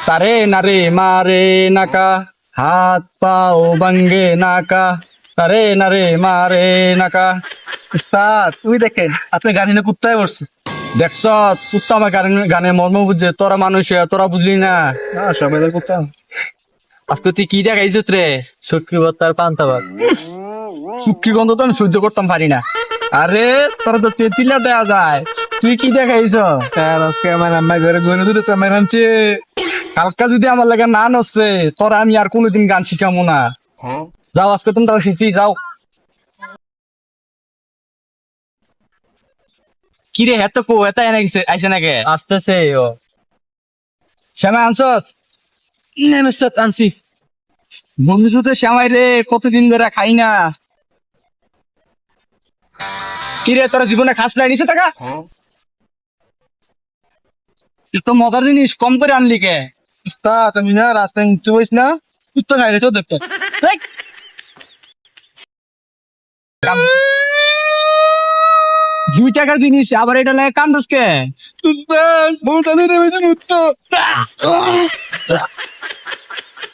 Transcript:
তারে নারে মারে নাকা, হাত পাও ভাঙ্গে নাকা, তারে নারে মারে নাকা। উস্তাদ তুমি দেখেন আপনি গাড়ি নিয়ে কুত্তায় বসছে। দেখছ কুত্তা আমার গানের মর্ম বুঝছে, তোরা মানুষ তোরা বুঝলি না। সবাই তো কুত্তা। আজকে তুই কি দেখাইছ রে? শুটকি ভর্তার পান্তা ভাত। শুক্রি গন্ধ তো আমি সহ্য করতাম পারি না। আরে তোরা তো তেঁতুলিয়া দেওয়া যায়, তুই কি দেখাইছ? আজকে আমার আম্মা ঘরে গনে দিতেছে আমার আনছে। কালকা যদি আমার লাগে না নসে, তোরা আমি আর কোনোদিন গান শিখামো না। যাও আজকে তোমরা শিখি যাও। কিরে হেত কো এটা এনে গেছে আইছে নাকি? আসতেছে ও। শ্যামা আনছস? নেন উস্তাদ আনছি। বন্ধু তো শ্যামাই রে, কতদিন ধরে খাই না। কিরে তোরা জীবনে খাস নাই নিছে টাকা? এ তো মজার জিনিস, কম করে আনলি কে? উস্তাদ আমি না রাস্তায় উঠতে বইস না, কুত্তা খাই রেছো দেখতো। দেখ। দুই টাকার জিনিস আবার এটা লাগে কান্দস কে? উস্তাদ বলতে দিতে বইছেন উত্তর।